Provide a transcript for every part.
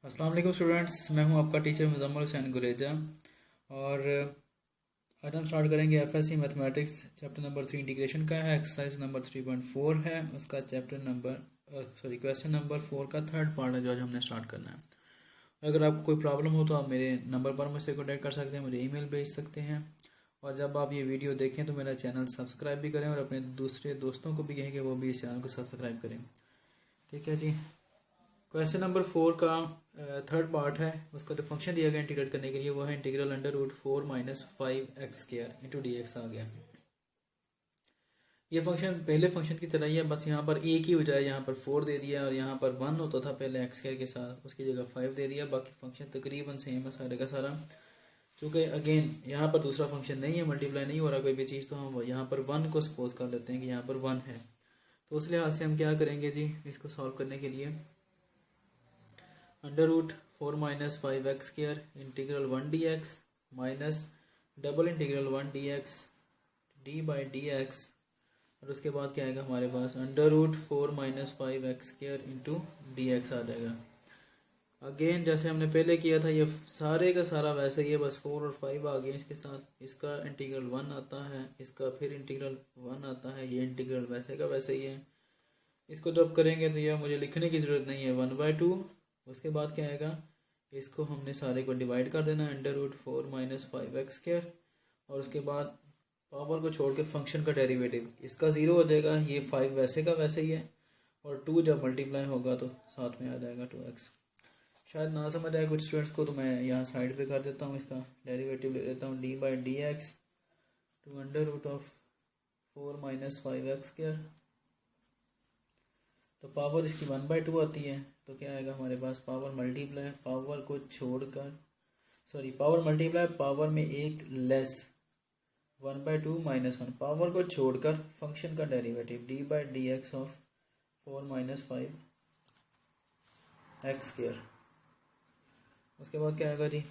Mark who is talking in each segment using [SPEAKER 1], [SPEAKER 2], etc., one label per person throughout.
[SPEAKER 1] अस्सलाम वालेकुम स्टूडेंट्स, मैं हूं आपका टीचर मुजम्मल हुसैन गुरेजा। और आज हम स्टार्ट करेंगे FSc mathematics chapter number 3 integration का है। एक्सरसाइज नंबर 3.4 है उसका चैप्टर नंबर क्वेश्चन नंबर 4 का थर्ड पार्ट है जो आज हमने स्टार्ट करना है। अगर आपको कोई प्रॉब्लम हो तो आप मेरे नंबर पर मुझसे कॉन्टैक्ट कर सकते हैं, मुझे ईमेल भेज सकते हैं। और जब आप ये वीडियो देखें तो मेरा चैनल सब्सक्राइब भी करें और अपने दूसरे दोस्तों को भी कहें कि वो भी इस चैनल को सब्सक्राइब करें। ठीक है जी। क्वेश्चन नंबर 4 का थर्ड पार्ट है, उसका जो फंक्शन दिया गया इंटीग्रेट करने के लिए वो है integral under root 4 minus 5x² into d x आ गया। ये फंक्शन पहले फंक्शन की तरह ही है, बस यहाँ पर एक ही हो जाए, यहाँ पर 4 दे दिया और यहाँ पर 1 होता था पहले x² के साथ, उसकी जगह 5 दे दिया। बाकी फंक्शन तकरीबन सेम है सारे का सारा। चूँकि अगेन यहाँ पर दूसरा फंक्शन नहीं है, मल्टीप्लाई नहीं हो रहा कोई भी चीज़, तो हम यहाँ पर 1 को सपोज कर लेते हैं कि यहाँ पर 1 है। तो उस लिहाज से हम क्या करेंगे जी, इसको सॉल्व करने के लिए under root 4 minus 5x² integral 1 dx minus double integral 1 dx d by d x, और उसके बाद क्या आएगा हमारे पास under root 4 minus 5x² into d x आ जाएगा। अगेन जैसे हमने पहले किया था, ये सारे का सारा वैसे ही है, बस 4 और 5 आ गए इसके साथ। इसका इंटीग्रल 1 आता है, इसका फिर इंटीग्रल 1 आता है, ये इंटीग्रल वैसे का वैसे ही है। इसको जब करेंगे तो यह मुझे लिखने की ज़रूरत नहीं है, 1/2। उसके बाद क्या आएगा, इसको हमने सारे को डिवाइड कर देना अंडर रूट 4 माइनस 5x², और उसके बाद पावर को छोड़ के फंक्शन का डेरिवेटिव इसका 0 हो जाएगा। ये 5 वैसे का वैसे ही है, और 2 जब मल्टीप्लाई होगा तो साथ में आ जाएगा 2x। शायद ना समझ आए कुछ स्टूडेंट्स को, तो मैं यहाँ साइड पे कर देता हूँ, इसका डेरिवेटिव ले लेता हूँ d by d x two under root of 4 minus 5x²। तो पावर इसकी 1/2 आती है, तो क्या आएगा हमारे पास पावर मल्टीप्लाई पावर को छोड़कर, सॉरी पावर मल्टीप्लाई पावर में एक लेस 1/2 माइनस 1, पावर को छोड़कर फंक्शन का derivative D by d x of 4 minus 5x²। उसके बाद क्या आएगा जी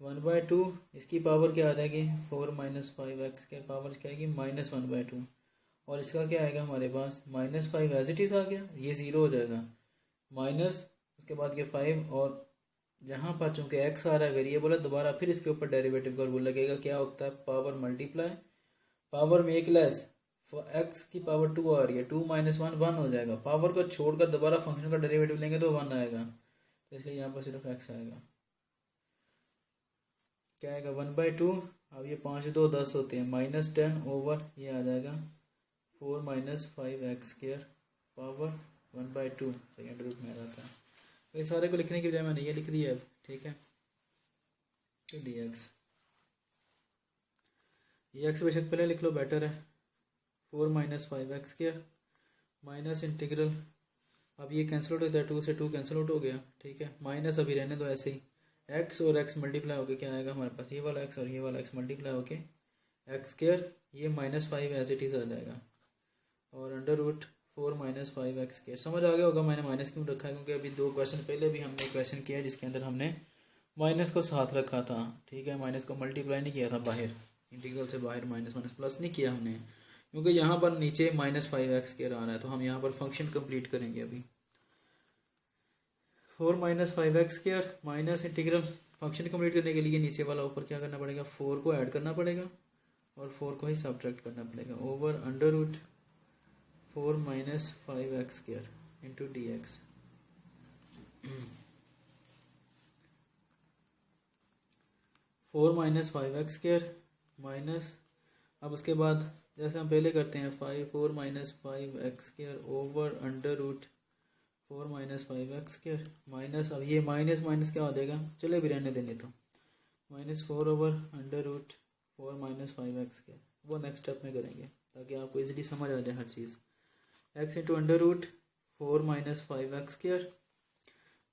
[SPEAKER 1] 1/2, इसकी पावर क्या आ जाएगी 4 माइनस 5x² पावर क्या आएगी -1/2, और इसका क्या आएगा हमारे पास -5 एज इट इज़ आ गया, ये 0 हो जाएगा माइनस, उसके बाद ये 5, और यहाँ पर चूंकि x आ रहा है वेरिएबल है, दोबारा फिर इसके ऊपर डेरिवेटिव का रूल लगेगा। क्या होता है पावर मल्टीप्लाई पावर में एक लेस, x की पावर 2 आ रही है, 2 माइनस 1 1 हो जाएगा। पावर को छोड़कर दोबारा फंक्शन का डेरिवेटिव लेंगे तो 1 आएगा, तो इसलिए यहाँ पर सिर्फ x आएगा। क्या आएगा 1/2, अब ये 5 2 10 होते हैं, -10 ओवर ये आ जाएगा 4 minus 5x² power 1/2 second root में आ जाता है। तो इस सारे को लिखने की बजाय मैंने ये लिख दिया अब, ठीक है। तो डी एक्स, ये एक्स बेशक पहले लिख लो बेटर है, 4 माइनस 5x² माइनस इंटीग्रल, अब ये कैंसिल आउट होता है, 2 से 2 कैंसिल आउट हो गया, ठीक है। माइनस अभी रहने दो ऐसे ही, x और x मल्टीप्लाई होकर क्या आएगा हमारे पास, ये वाला x और ये वाला x मल्टीप्लाई होके x², ये -5 एज इट इज़ आ जाएगा, और अंडर रूट 4 माइनस 5x²। समझ आ गया होगा मैंने माइनस क्यों रखा है, क्योंकि अभी 2 क्वेश्चन पहले भी हमने क्वेश्चन किया जिसके अंदर हमने माइनस को साथ रखा था, ठीक है। माइनस को मल्टीप्लाई नहीं किया था बाहर, इंटीग्रल से बाहर माइनस माइनस प्लस नहीं किया हमने, क्योंकि यहाँ पर नीचे -5x² आ रहा है, तो हम यहाँ पर फंक्शन कंप्लीट करेंगे अभी। 4 minus 5x² minus integral, function complete करने के लिए नीचे वाला ऊपर क्या करना पड़ेगा, 4 को ऐड करना पड़ेगा और 4 को ही सब्ट्रैक्ट करना पड़ेगा, over under root 4 minus 5x² into d x. 4 minus 5x² minus, अब उसके बाद जैसे हम पहले करते हैं 4 minus 5x² over under root 4 minus 5x² minus, अब ये माइनस माइनस क्या हो जाएगा, चले भी रहने देंगे तो -4 over under root 4 minus 5x², वो नेक्स्ट स्टेप में करेंगे ताकि आपको इजीली समझ आ जाए हर चीज़। x into under root 4 minus 5x²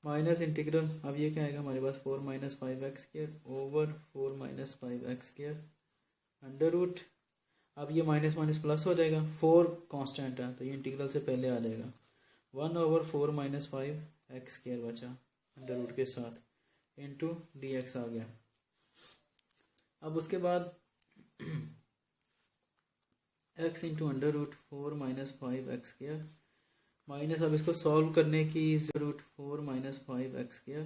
[SPEAKER 1] minus integral, अब ये क्या आएगा हमारे पास 4 minus 5x² over 4 minus 5x² under root, अब ये माइनस माइनस प्लस हो जाएगा, 4 कांस्टेंट है तो ये इंटीग्रल से पहले आ जाएगा, 1 ओवर 4 माइनस 5x² बचा अंडर रूट के साथ इंटू डी एक्स आ गया। अब उसके बाद x into under root 4 minus 5x² minus अब इसको सॉल्व करने की रूट 4 माइनस 5x²,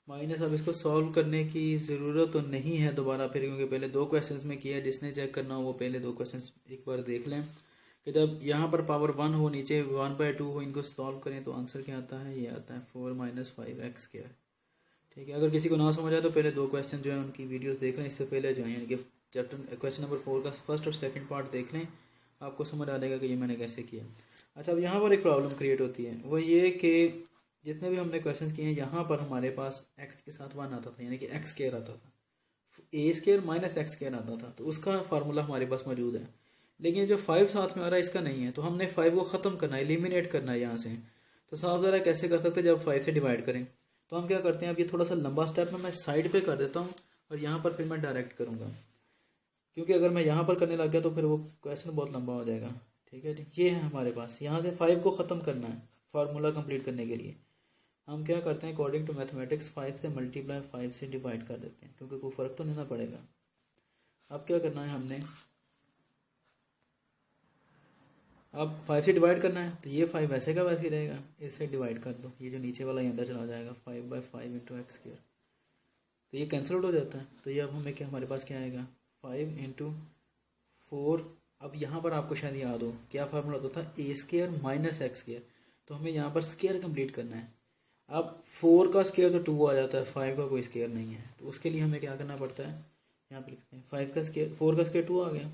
[SPEAKER 1] माइनस अब इसको सॉल्व करने की ज़रूरत तो नहीं है दोबारा फिर, क्योंकि पहले दो क्वेश्चंस में किया है। जिसने चेक करना हो वो पहले दो क्वेश्चंस एक बार देख लें कि जब यहाँ पर पावर 1 हो, नीचे 1/2 हो, इनको सॉल्व करें तो आंसर क्या आता है, ये आता है 4 माइनस 5x²। ठीक है, अगर किसी को ना समझ आए तो पहले दो क्वेश्चन जो है उनकी वीडियोस देख लें इससे पहले जो है, यानी कि चैप्टर क्वेश्चन नंबर 4 का फर्स्ट और सेकंड पार्ट देख लें, आपको समझ आ जाएगा कि ये मैंने कैसे किया। अच्छा, अब यहाँ पर एक प्रॉब्लम क्रिएट होती है, वो ये कि जितने भी हमने क्वेश्चन किए हैं यहाँ पर हमारे पास x के साथ 1 आता था, यानी कि x² आता था, a² माइनस x² आता था, तो उसका फार्मूला हमारे पास मौजूद है। लेकिन जो 5 साथ में आ रहा है इसका नहीं है, तो हमने 5 को ख़त्म करना है, एलिमिनेट करना है यहाँ से। तो साफ ज़रा कैसे कर सकते हैं, जब 5 से डिवाइड करें तो हम क्या करते हैं, अब ये थोड़ा सा लंबा स्टेप है, मैं साइड पे कर देता हूँ और यहाँ पर फिर मैं डायरेक्ट करूँगा, क्योंकि अगर मैं यहाँ पर करने लग गया तो फिर वो क्वेश्चन बहुत लंबा हो जाएगा। ठीक है जी, ये है हमारे पास, यहाँ से 5 को ख़त्म करना है फार्मूला कंप्लीट करने के लिए। हम क्या करते हैं, अकॉर्डिंग टू मैथमेटिक्स 5 से मल्टीप्लाई 5 से डिवाइड कर देते हैं, क्योंकि कोई फ़र्क तो नहीं ना पड़ेगा। अब क्या करना है हमने, अब 5 से डिवाइड करना है, तो ये 5 वैसे का वैसे ही रहेगा, इससे डिवाइड कर दो, ये जो नीचे वाला ये अंदर चला जाएगा, 5/5 इंटू x², तो ये कैंसिल आउट हो जाता है। तो ये अब हमें क्या, हमारे पास क्या आएगा, 5 इंटू 4। अब यहाँ पर आपको शायद याद हो क्या फार्मूला होता था, a² माइनस x², तो हमें यहाँ पर स्क्वायर कंप्लीट करना है। अब 4 का स्क्वायर तो 2 आ जाता है, 5 का कोई स्क्वायर नहीं है, तो उसके लिए हमें क्या करना पड़ता है, यहाँ पर लिखते हैं 5 का स्क्वायर, 4 का स्क्वायर 2 आ गया,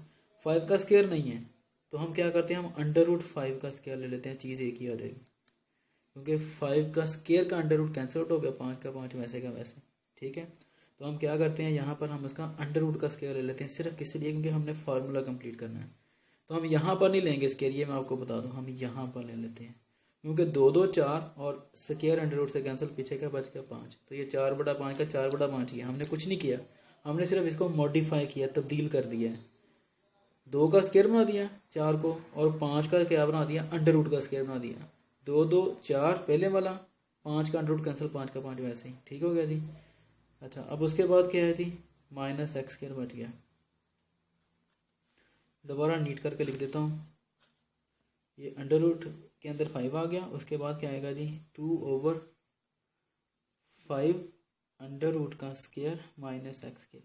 [SPEAKER 1] 5 का स्क्वायर नहीं है, तो हम क्या करते हैं, हम √5 का स्क्वायर ले लेते हैं, चीज़ एक ही आ जाएगी, क्योंकि 5 का स्क्वायर का अंडर रूट कैंसिल आउट हो गया, 5 का 5 वैसे का वैसे। ठीक है, तो हम क्या करते हैं, यहाँ पर हम उसका अंडर रूट का स्क्वायर ले लेते हैं, सिर्फ किस लिए, क्योंकि हमने फार्मूला कंप्लीट करना है। तो हम यहाँ पर नहीं लेंगे स्क्वायर, ये मैं आपको बता दूँ, हम यहाँ पर ले लेते हैं, क्योंकि 2 2 4 और स्क्वायर अंडर रूट से कैंसिल, पीछे का बच गया 5, तो ये 4/5 का 4/5 ही है। हमने कुछ नहीं किया, हमने सिर्फ इसको मॉडिफाई किया, तब्दील कर दिया है, 2 का स्क्वायर बना दिया 4 को, और 5 का क्या बना दिया, अंडर रूट का स्क्वायर बना दिया। 2 2 4 पहले वाला, 5 का अंडर रूट कैंसिल, 5 का 5 वैसे ही। ठीक हो गया जी। अच्छा, अब उसके बाद क्या है जी, माइनस x² बच गया, दोबारा नीट करके लिख देता हूँ, ये अंडर रूट के अंदर 5 आ गया, उसके बाद क्या आएगा जी, 2/5 अंडर रूट का स्क्वायर माइनस x²।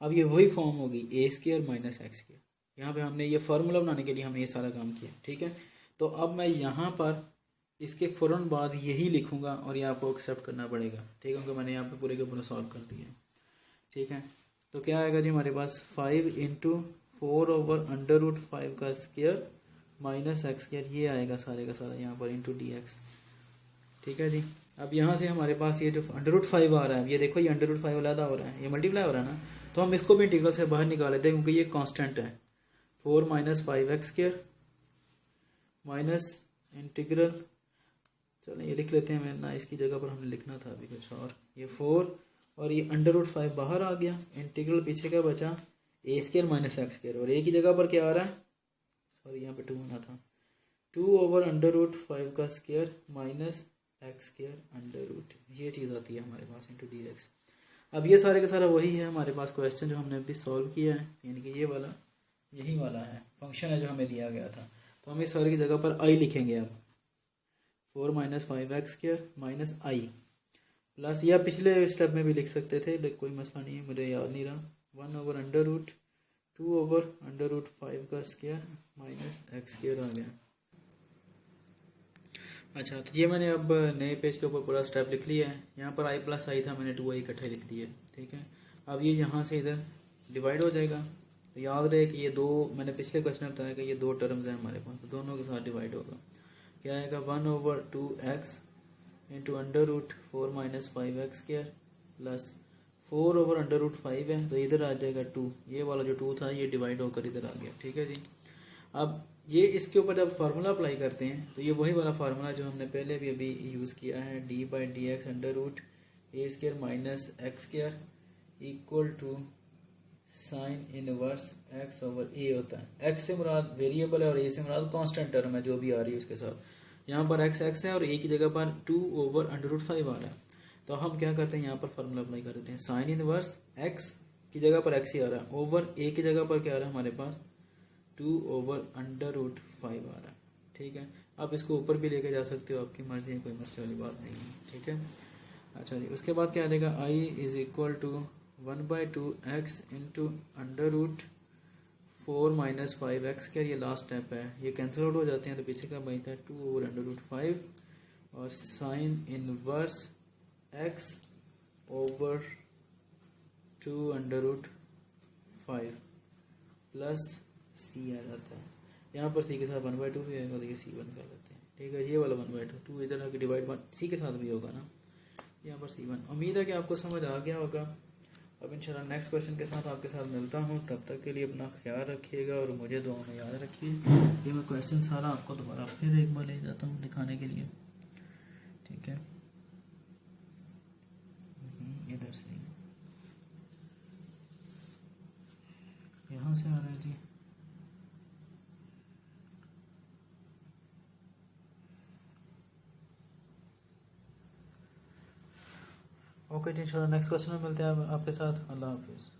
[SPEAKER 1] अब ये वही फॉर्म होगी, a² माइनस x²। यहाँ पे हमने ये फार्मूला बनाने के लिए हमने ये सारा काम किया। ठीक है, तो अब मैं यहाँ पर इसके फ़ौरन बाद यही लिखूँगा और ये आपको एक्सेप्ट करना पड़ेगा। ठीक है, क्योंकि मैंने यहाँ पे पूरे के पूरे सॉल्व कर दिया। ठीक है, तो क्या आएगा जी हमारे पास, 5 इंटू 4/√5 का स्क्वायर माइनस x², ये आएगा सारे का सारा यहाँ पर इंटू dx। ठीक है जी, अब यहाँ से हमारे पास ये जो √5 आ रहा है, ये देखो ये √5 अलहदा हो रहा है, ये मल्टीप्लाई हो रहा है ना, तो हम इसको भी इंटीग्रल से बाहर निकाल लेते हैं, क्योंकि ये कांस्टेंट है। 4 माइनस 5x² माइनस इंटीग्रल, चलें ये लिख लेते हैं, मैं ना इसकी जगह पर हमने लिखना था अभी कुछ और, ये 4 और ये √5 बाहर आ गया, इंटीग्रल पीछे का बचा a² माइनस x², और a की जगह पर क्या आ रहा है, सॉरी यहाँ पे 2 होना था, 2/√5 का square minus x² under root, ये चीज़ आती है हमारे पास इंटू dx। अब ये सारे का सारा वही है हमारे पास क्वेश्चन जो हमने अभी सॉल्व किया है, यानी कि ये वाला यही वाला है, फंक्शन है जो हमें दिया गया था। तो हम इस सारे की जगह पर i लिखेंगे, अब 4 minus 5x² minus i plus, या पिछले स्टेप में भी लिख सकते थे, लेकिन कोई मसला नहीं है, मुझे याद नहीं रहा, 1/√2/√5 का स्क्वायर माइनस x² आ गया। अच्छा, तो ये मैंने अब नए पेज के ऊपर पूरा स्टेप लिख लिया है, यहाँ पर i प्लस i था, मैंने 2i इकट्ठे लिख दिए। ठीक है, अब ये यहाँ से इधर डिवाइड हो जाएगा, तो याद रहे कि ये दो, मैंने पिछले क्वेश्चन में बताया कि ये 2 टर्म्स हैं हमारे पास, तो दोनों के साथ डिवाइड होगा, क्या आएगा, 1/2x into √4 minus 5x² plus 4/√5 है, तो इधर आ जाएगा 2, ये वाला जो 2 था ये डिवाइड होकर इधर आ गया। ठीक है जी, अब ये इसके ऊपर जब फार्मूला अप्लाई करते हैं तो ये वही वाला फार्मूला जो हमने पहले भी अभी यूज़ किया है, d/dx √a² minus x² equal to sine inverse x/a होता है। x से मुराद वेरिएबल है और a से मुराद कांस्टेंट टर्म है जो भी आ रही है उसके साथ, यहाँ पर x है और a की जगह पर 2/√5 आ रहा है, तो हम क्या करते हैं, यहाँ पर फार्मूला अप्लाई कर देते हैं, साइन इनवर्स x की जगह पर x ही आ रहा है, ओवर a की जगह पर क्या आ रहा है हमारे पास 2/√5 आ रहा है। ठीक है, आप इसको ऊपर भी लेके जा सकते हो, आपकी मर्जी है, कोई मसले वाली बात नहीं है, ठीक है। अच्छा जी, उसके बाद क्या आ जाएगा, I is equal to 1/2x into under root 4 minus 5x क्या, ये लास्ट स्टेप है, ये कैंसिल आउट हो जाते हैं, तो पीछे का बनता है 2/√5 और sine inverse x over 2/√5 plus c आ जाता है। यहाँ पर c के साथ 1/2 भी आएगा, तो ये c1 कर लेते हैं, ठीक है। ये वाला 1/2 इधर आके डिवाइड c के साथ भी होगा ना, यहाँ पर c1। उम्मीद है कि आपको समझ आ गया होगा। अब इंशाल्लाह नेक्स्ट क्वेश्चन के साथ आपके साथ मिलता हूँ, तब तक के लिए अपना ख्याल रखिएगा और मुझे दुआ में याद रखिए। ये मैं क्वेश्चन सारा आपको दोबारा फिर एक बार ले जाता हूँ दिखाने के लिए, ठीक है। इधर से यहाँ से आ रहा है जी। ओके जी, इंशाल्लाह नेक्स्ट क्वेश्चन में मिलते हैं आपके साथ। अल्लाह हाफिज़।